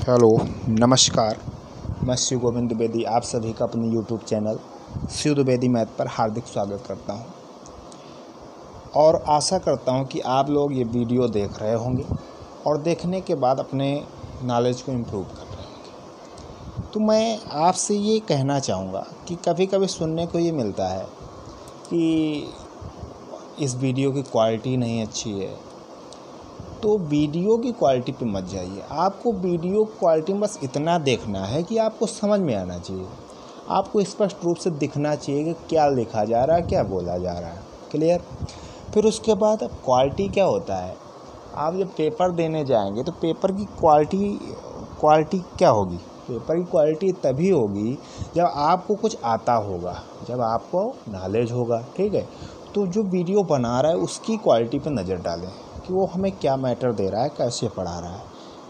Hello, नमस्कार। मैं शिव गोविंद द्विवेदी आप सभी का अपने YouTube channel Shiv Dwivedi math पर हार्दिक स्वागत करता हूं और आशा करता हूं कि आप लोग ये वीडियो देख रहे होंगे और देखने के बाद अपने नॉलेज को इम्प्रूव कर रहे होंगे। तो मैं आपसे ये कहना चाहूँगा कि कभी कभी सुनने को ये मिलता है कि इस वीडियो की क्वालिटी नहीं अच्छी है। तो वीडियो की क्वालिटी पे मत जाइए। आपको वीडियो क्वालिटी में बस इतना देखना है कि आपको समझ में आना चाहिए, आपको स्पष्ट रूप से दिखना चाहिए कि क्या लिखा जा रहा है, क्या बोला जा रहा है। क्लियर। फिर उसके बाद अब क्वालिटी क्या होता है, आप जब पेपर देने जाएंगे तो पेपर की क्वालिटी क्या होगी। पेपर की क्वालिटी तभी होगी जब आपको कुछ आता होगा, जब आपको नॉलेज होगा। ठीक है। तो जो वीडियो बना रहा है उसकी क्वालिटी पे नज़र डालें कि वो हमें क्या मैटर दे रहा है, कैसे पढ़ा रहा है।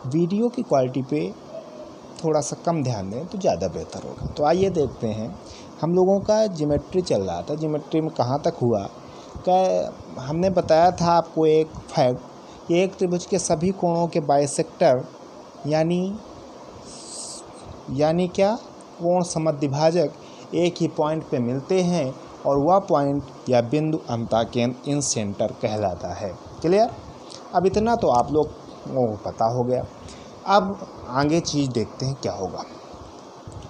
वीडियो की क्वालिटी पे थोड़ा सा कम ध्यान दें तो ज़्यादा बेहतर होगा। तो आइए देखते हैं, हम लोगों का ज्योमेट्री चल रहा था। ज्योमेट्री में कहाँ तक हुआ, क्या हमने बताया था आपको एक फैक्ट, एक त्रिभुज के सभी कोणों के बाइसेक्टर यानी क्या, कोण समद्विभाजक एक ही पॉइंट पे मिलते हैं और वह पॉइंट या बिंदु अंतःकेंद्र इन सेंटर कहलाता है। क्लियर। अब इतना तो आप लोग को पता हो गया। अब आगे चीज़ देखते हैं क्या होगा।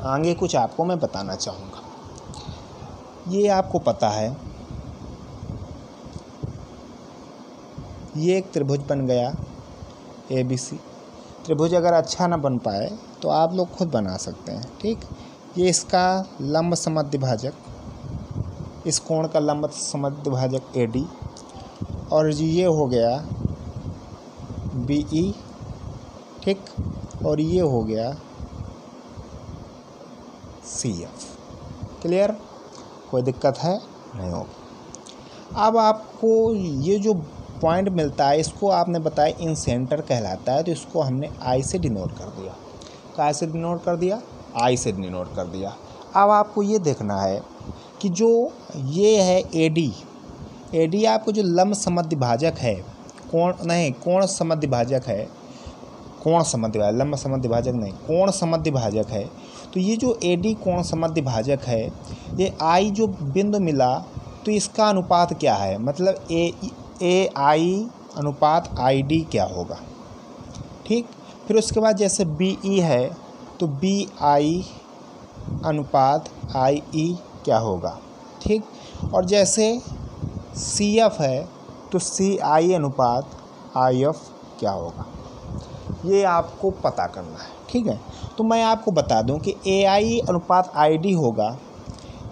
आगे कुछ आपको मैं बताना चाहूँगा। ये आपको पता है, ये एक त्रिभुज बन गया ABC। त्रिभुज अगर अच्छा ना बन पाए तो आप लोग खुद बना सकते हैं। ठीक। ये इसका लंब समद्विभाजक, इस कोण का लंब समद्विभाजक AD, और ये हो गया BE। ठीक। और ये हो गया CF। क्लियर। कोई दिक्कत है नहीं होगी। अब आपको ये जो पॉइंट मिलता है इसको आपने बताया इन सेंटर कहलाता है, तो इसको हमने I से डिनोट कर दिया। काय से डिनोट कर दिया, I से डिनोट कर दिया। अब आपको ये देखना है कि जो ये है AD आपको जो लंब समद्विभाजक है, कोण समद्विभाजक है, लंब समद्विभाजक नहीं, कोण समद्विभाजक है। तो ये जो AD कोण समद्विभाजक है, ये I जो बिंदु मिला तो इसका अनुपात क्या है, मतलब AI अनुपात ID क्या होगा। ठीक। फिर उसके बाद जैसे BE है तो BI अनुपात IE क्या होगा। ठीक। और जैसे CF है तो CI अनुपात IF क्या होगा, ये आपको पता करना है। ठीक है। तो मैं आपको बता दूं कि AI अनुपात ID होगा,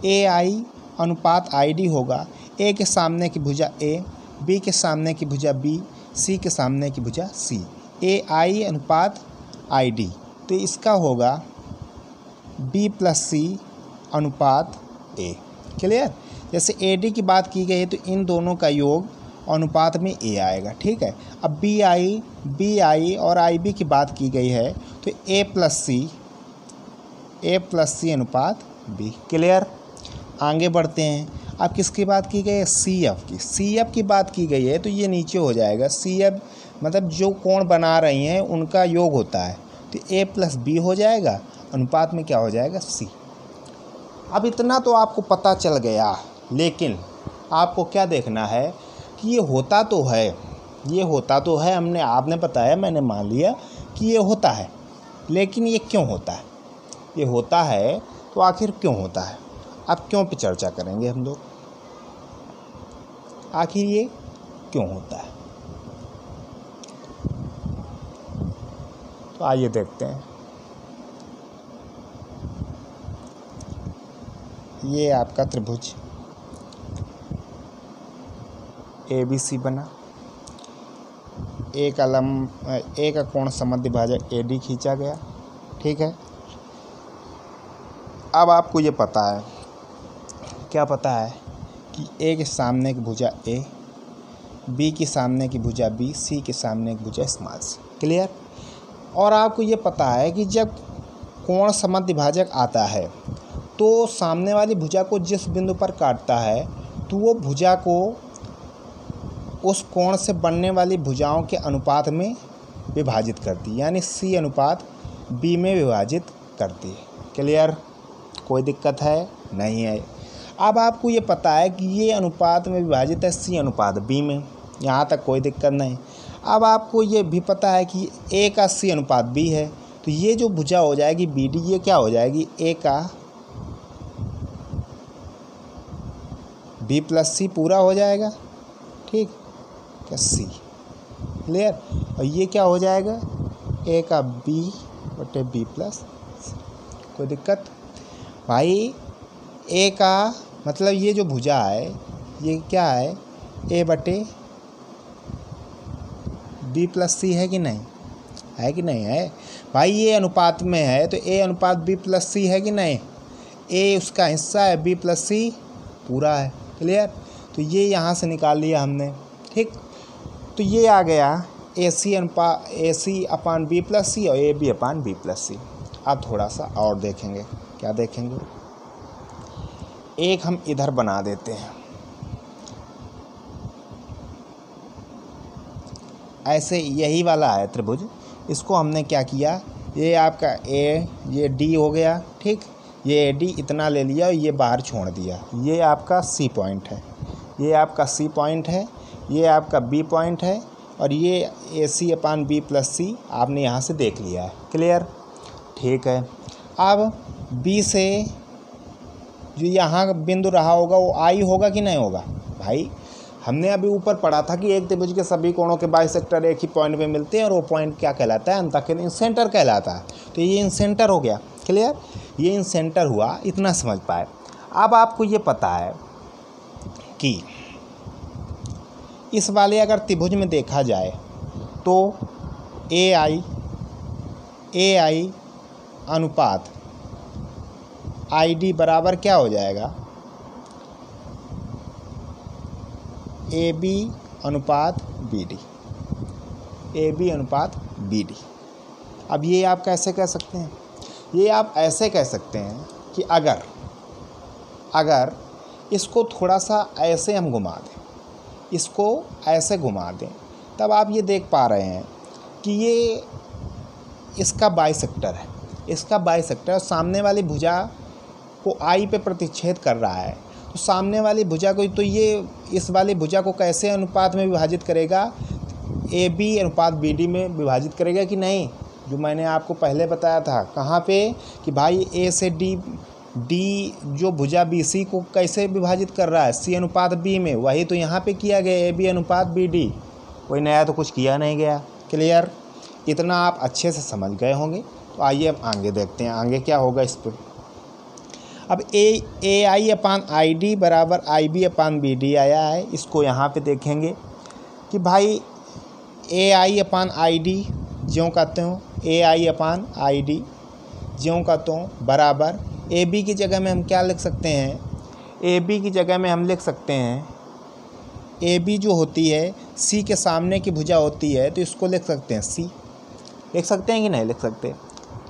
AI अनुपात ID होगा A के सामने की भुजा A, B के सामने की भुजा B, C के सामने की भुजा C। AI अनुपात ID, तो इसका होगा B + C अनुपात A। क्लियर। जैसे AD की बात की गई है तो इन दोनों का योग अनुपात में A आएगा। ठीक है। अब BI और IB की बात की गई है तो A + C अनुपात B। क्लियर। आगे बढ़ते हैं। अब किसकी बात की गई है, CF की बात की गई है तो ये नीचे हो जाएगा। CF मतलब जो कोण बना रही हैं उनका योग होता है, तो A + B हो जाएगा, अनुपात में क्या हो जाएगा, C। अब इतना तो आपको पता चल गया, लेकिन आपको क्या देखना है कि ये होता तो है, आपने बताया, मैंने मान लिया कि ये होता है, लेकिन ये क्यों होता है। ये होता है तो आखिर क्यों होता है। अब क्यों पे चर्चा करेंगे हम लोग, आखिर ये क्यों होता है। तो आइए देखते हैं। ये आपका त्रिभुज ABC बना, A का कोण समद्विभाजक AD खींचा गया। ठीक है। अब आपको ये पता है, क्या पता है कि A के सामने की भुजा A, B के सामने की भुजा B, C के सामने की भुजा c। क्लियर। और आपको ये पता है कि जब कोण समद्विभाजक आता है तो सामने वाली भुजा को जिस बिंदु पर काटता है तो वो भुजा को उस कोण से बनने वाली भुजाओं के अनुपात में विभाजित करती है, यानी C अनुपात बी में विभाजित करती है। क्लियर? कोई दिक्कत है? नहीं है। अब आपको ये पता है कि ये अनुपात में विभाजित है सी अनुपात बी में, यहाँ तक कोई दिक्कत नहीं। अब आपको ये भी पता है कि ए का सी अनुपात बी है, तो ये जो भुजा हो जाएगी बी डी, ये क्या हो जाएगी ए का बी प्लस सी पूरा हो जाएगा, ठीक, क्या सी। क्लियर? और ये क्या हो जाएगा ए का बी बटे बी प्लस सी। कोई दिक्कत? भाई ए का मतलब ये जो भुजा है ये क्या है, ए बटे बी प्लस सी है कि नहीं? है कि नहीं है? भाई ये अनुपात में है तो ए अनुपात बी प्लस सी है कि नहीं? ए उसका हिस्सा है, बी प्लस सी पूरा है। क्लियर? तो ये यहाँ से निकाल लिया हमने, ठीक। तो ये आ गया ए सी अपान बी प्लस सी और ए बी अपान बी प्लस सी। अब थोड़ा सा और देखेंगे, क्या देखेंगे, एक हम इधर बना देते हैं। ऐसे यही वाला है त्रिभुज, इसको हमने क्या किया, ये आपका ए, ये डी हो गया, ठीक, ये ए डी इतना ले लिया और ये बाहर छोड़ दिया। ये आपका सी पॉइंट है, ये आपका सी पॉइंट है, ये आपका बी पॉइंट है और ये ए सी अपान बी प्लस सी आपने यहाँ से देख लिया है। क्लियर? ठीक है। अब बी से जो यहाँ बिंदु रहा होगा वो आई होगा कि नहीं होगा? भाई हमने अभी ऊपर पढ़ा था कि एक त्रिभुज के सभी कोणों के बाइसेक्टर एक ही पॉइंट पे मिलते हैं और वो पॉइंट क्या कहलाता है, अंतःकोण इंसेंटर कहलाता है। तो ये इंसेंटर हो गया। क्लियर? ये इंसेंटर हुआ, इतना समझ पाए। अब आपको ये पता है कि इस वाले अगर त्रिभुज में देखा जाए तो ए आई अनुपात आई डी बराबर क्या हो जाएगा, ए बी अनुपात बी डी, ए बी अनुपात बी डी। अब ये आप कैसे कह सकते हैं? ये आप ऐसे कह सकते हैं कि अगर इसको थोड़ा सा ऐसे हम घुमा दें, इसको ऐसे घुमा दें, तब आप ये देख पा रहे हैं कि ये इसका बाइसेक्टर है, इसका बाइसेक्टर सामने वाली भुजा को आई पे प्रतिच्छेद कर रहा है। तो सामने वाली भुजा को, तो ये इस वाली भुजा को कैसे अनुपात में विभाजित करेगा, ए बी अनुपात बी डी में विभाजित करेगा कि नहीं? जो मैंने आपको पहले बताया था, कहाँ पे, कि भाई ए से डी जो भुजा बी सी को कैसे विभाजित कर रहा है, सी अनुपात बी में, वही तो यहाँ पे किया गया, ए बी अनुपात बी डी। कोई नया तो कुछ किया नहीं गया। क्लियर? इतना आप अच्छे से समझ गए होंगे। तो आइए अब आगे देखते हैं, आगे क्या होगा इस पर। अब ए आई अपान आई डी बराबर आई बी अपान बी डी आया है। इसको यहाँ पे देखेंगे कि भाई ए आई अपान आई डी ज्यों कहते हो, ए आई अपान आई डी ज्यों कहते हो बराबर ए बी की जगह में हम क्या लिख सकते हैं, ए बी की जगह में हम लिख सकते हैं, ए बी जो होती है सी के सामने की भुजा होती है, तो इसको लिख सकते हैं सी। लिख सकते हैं कि नहीं लिख सकते?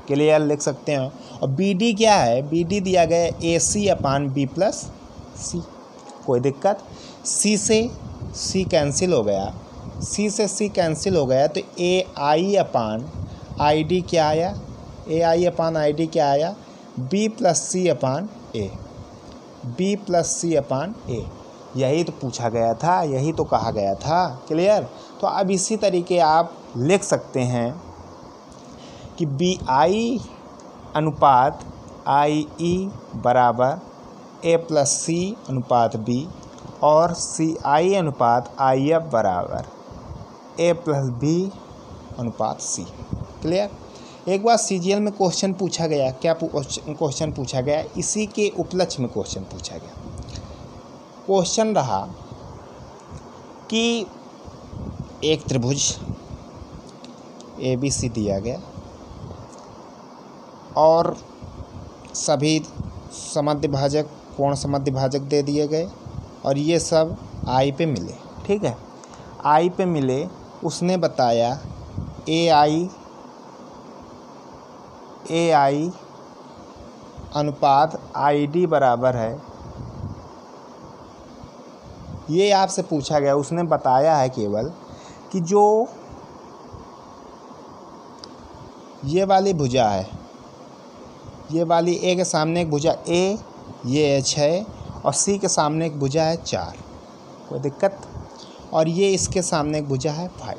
क्लियर? लिख सकते हैं। और बी डी क्या है, बी डी दिया गया है ए सी अपान बी प्लस सी। कोई दिक्कत? सी से सी कैंसिल हो गया, सी से सी कैंसिल हो गया, तो ए आई अपान आई डी क्या आया, ए आई अपान आई डी क्या आया, बी प्लस सी अपान ए, बी प्लस सी अपान ए। यही तो पूछा गया था, यही तो कहा गया था। क्लियर? तो अब इसी तरीके आप लिख सकते हैं कि बी आई अनुपात आई ई बराबर ए प्लस सी अनुपात बी और सी आई अनुपात आई एफ बराबर ए प्लस बी अनुपात सी। क्लियर? एक बार सीजीएल में क्वेश्चन पूछा गया, क्या क्वेश्चन पूछा गया, इसी के उपलक्ष्य में क्वेश्चन पूछा गया। क्वेश्चन रहा कि एक त्रिभुज ए बी सी दिया गया और सभी समद्विभाजक, कोण समद्विभाजक दे दिए गए और ये सब आई पे मिले। ठीक है, आई पे मिले। उसने बताया ए आई अनुपात आई डी बराबर है, ये आपसे पूछा गया। उसने बताया है केवल कि जो ये वाली भुजा है, ये वाली ए के सामने एक भुजा ए, ये 6 और सी के सामने एक भुजा है 4, कोई दिक्कत। और ये इसके सामने एक भुजा है 5।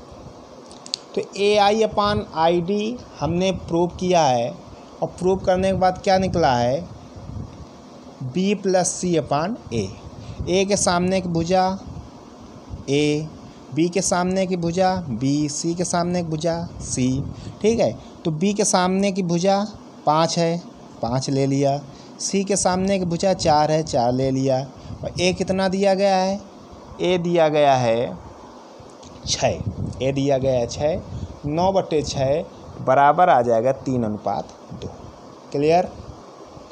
तो AI/ID हमने प्रूव किया है और प्रूव करने के बाद क्या निकला है, B+C/A। ए के सामने की भुजा ए, बी के सामने की भुजा बी, सी के सामने की भुजा सी, ठीक है। तो बी के सामने की भुजा 5 है, 5 ले लिया। सी के सामने की भुजा 4 है, 4 ले लिया। और ए कितना दिया गया है, ए दिया गया है 6, ए दिया गया है 6, 9/6 बराबर आ जाएगा 3:2। क्लियर,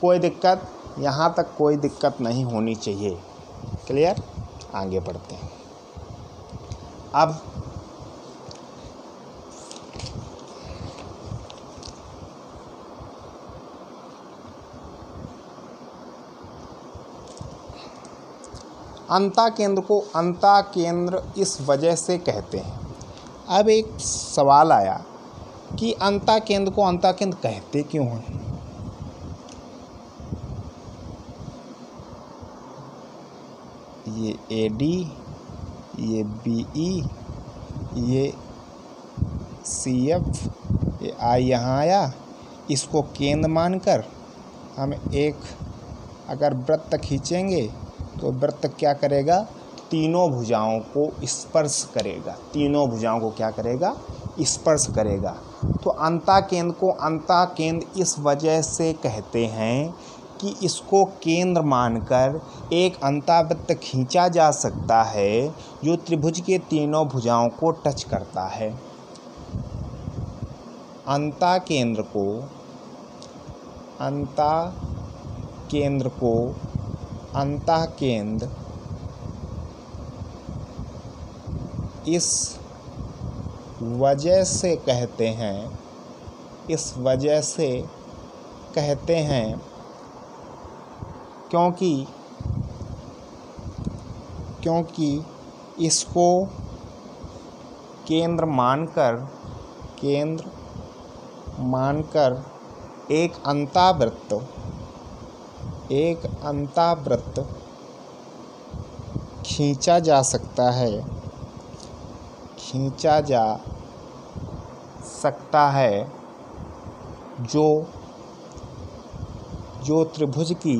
कोई दिक्कत, यहाँ तक कोई दिक्कत नहीं होनी चाहिए। क्लियर, आगे बढ़ते हैं। अब अंतःकेंद्र को अंतःकेंद्र इस वजह से कहते हैं। अब एक सवाल आया कि अंतःकेंद्र को अंतःकेंद्र कहते क्यों हैं। ये AD, ये BE, ये CF, ये I यहाँ आया, इसको केंद्र मानकर हम एक अगर वृत्त खींचेंगे तो वृत्त क्या करेगा, तीनों भुजाओं को स्पर्श करेगा, तीनों भुजाओं को क्या करेगा, स्पर्श करेगा। तो अंतःकेंद्र को अंतःकेंद्र इस वजह से कहते हैं कि इसको केंद्र मानकर एक अंतःवृत्त खींचा जा सकता है जो त्रिभुज के तीनों भुजाओं को टच करता है। अंतःकेंद्र इस वजह से कहते हैं क्योंकि इसको केंद्र मानकर एक अंतःवृत्त खींचा जा सकता है जो त्रिभुज की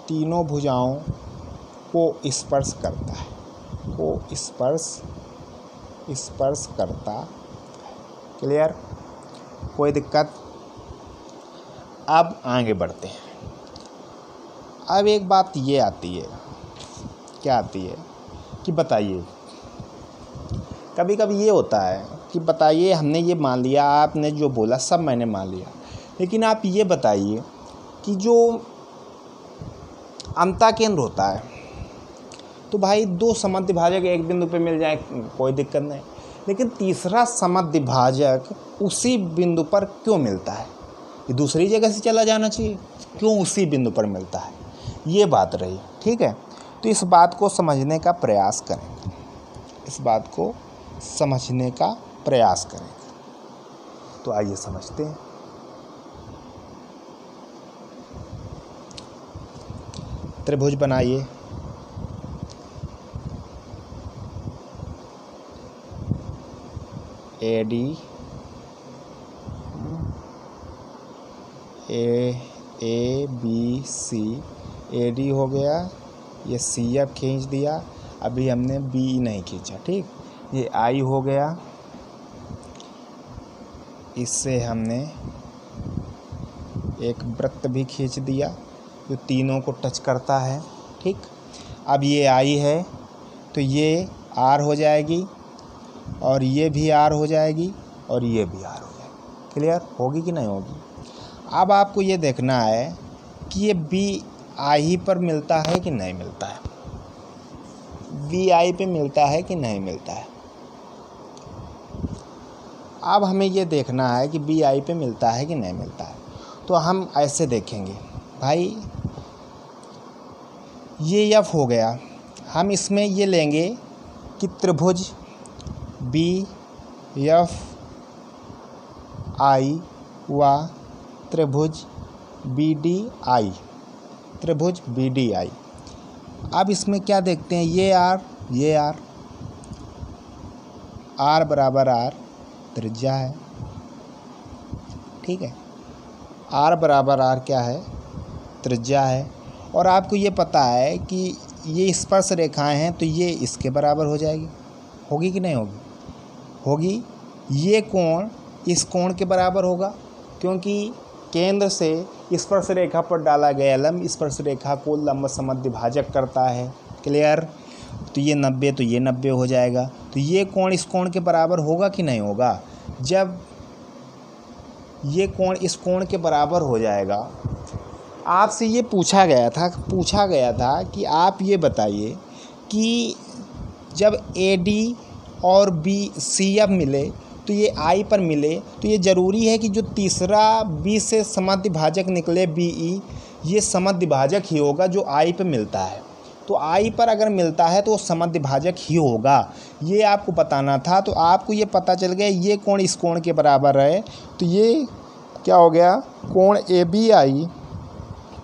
तीनों भुजाओं को स्पर्श करता है। क्लियर, कोई दिक्कत। अब आगे बढ़ते हैं। अब एक बात ये आती है, क्या आती है कि बताइए, कभी कभी ये होता है कि बताइए हमने ये मान लिया, आपने जो बोला सब मैंने मान लिया, लेकिन आप ये बताइए कि जो अंतःकेंद्र होता है तो भाई 2 समद्विभाजक एक बिंदु पे मिल जाए कोई दिक्कत नहीं, लेकिन तीसरा समद्विभाजक उसी बिंदु पर क्यों मिलता है, ये दूसरी जगह से चला जाना चाहिए, क्यों उसी बिंदु पर मिलता है, ये बात रही। ठीक है, तो इस बात को समझने का प्रयास करेंगे, तो आइए समझते हैं। त्रिभुज बनाइए, AD ABC, AD हो गया, ये CF खींच दिया, अभी हमने BE नहीं खींचा, ठीक। ये I हो गया, इससे हमने एक वृत्त भी खींच दिया जो तीनों को टच करता है, ठीक। अब ये I है तो ये R हो जाएगी और ये भी R हो जाएगी और ये भी R हो जाएगी। क्लियर होगी कि नहीं होगी। अब आपको ये देखना है कि ये BI पर मिलता है कि नहीं मिलता है, BI पे मिलता है कि नहीं मिलता है। अब हमें ये देखना है कि BI पे मिलता है कि नहीं मिलता है। तो हम ऐसे देखेंगे, भाई ये F हो गया, हम इसमें ये लेंगे कि त्रिभुज BFI व त्रिभुज BDI, त्रिभुज BDI। अब इसमें क्या देखते हैं, ये R बराबर R त्रिज्या है, ठीक है। R बराबर R क्या है, त्रिज्या है। और आपको ये पता है कि ये स्पर्श रेखाएं हैं तो ये इसके बराबर हो जाएगी, होगी कि नहीं होगी, होगी। ये कोण इस कोण के बराबर होगा, क्योंकि केंद्र से स्पर्श रेखा पर डाला गया लंब स्पर्श रेखा को लंब समद्विभाजक करता है। क्लियर। तो ये 90 तो ये 90 हो जाएगा। तो ये कोण इस कोण के बराबर होगा कि नहीं होगा। जब ये कोण इस कोण के बराबर हो जाएगा, आपसे ये पूछा गया था कि आप ये बताइए कि जब AD और BCF मिले तो ये I पर मिले, तो ये ज़रूरी है कि जो तीसरा B से समद्विभाजक निकले BE, ये समद्विभाजक ही होगा जो I पे मिलता है। तो I पर अगर मिलता है तो वो समद्विभाजक ही होगा, ये आपको बताना था। तो आपको ये पता चल गया ये कोण इस कोण के बराबर है, तो ये क्या हो गया,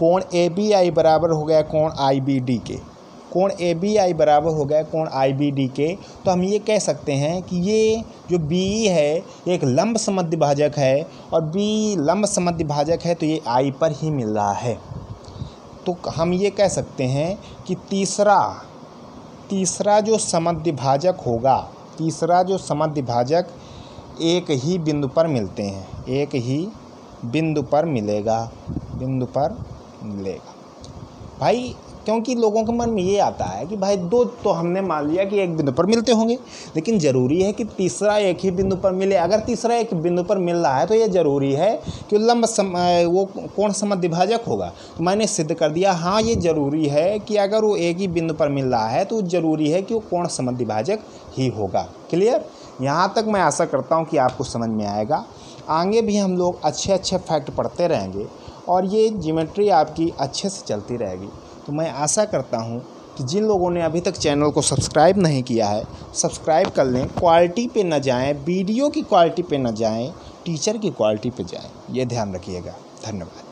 कोण ABI बराबर हो गया कोण IBD के, कोण ABI बराबर हो गया कोण IBD के। तो हम ये कह सकते हैं कि ये जो BE है एक लंब समद्विभाजक है और B लंब समद्विभाजक है, तो ये I पर ही मिल रहा है। तो हम ये कह सकते हैं कि तीसरा जो समद्विभाजक होगा, तीसरा जो समद्विभाजक एक ही बिंदु पर मिलते हैं, एक ही बिंदु पर मिलेगा भाई। क्योंकि लोगों के मन में ये आता है कि भाई दो तो हमने मान लिया कि एक बिंदु पर मिलते होंगे, लेकिन ज़रूरी है कि तीसरा एक ही बिंदु पर मिले। अगर तीसरा एक बिंदु पर मिल रहा है तो ये ज़रूरी है कि वो कोण समद्विभाजक होगा। तो मैंने सिद्ध कर दिया, हाँ ये ज़रूरी है कि अगर वो एक ही बिंदु पर मिल रहा है तो ज़रूरी है कि वो कोण समद्विभाजक ही होगा। क्लियर। यहाँ तक मैं आशा करता हूँ कि आपको समझ में आएगा। आगे भी हम लोग अच्छे फैक्ट पढ़ते रहेंगे और ये ज्योमेट्री आपकी अच्छे से चलती रहेगी। तो मैं आशा करता हूँ कि जिन लोगों ने अभी तक चैनल को सब्सक्राइब नहीं किया है, सब्सक्राइब कर लें। क्वालिटी पे न जाएं, वीडियो की क्वालिटी पे न जाएं, टीचर की क्वालिटी पे जाएं। ये ध्यान रखिएगा। धन्यवाद।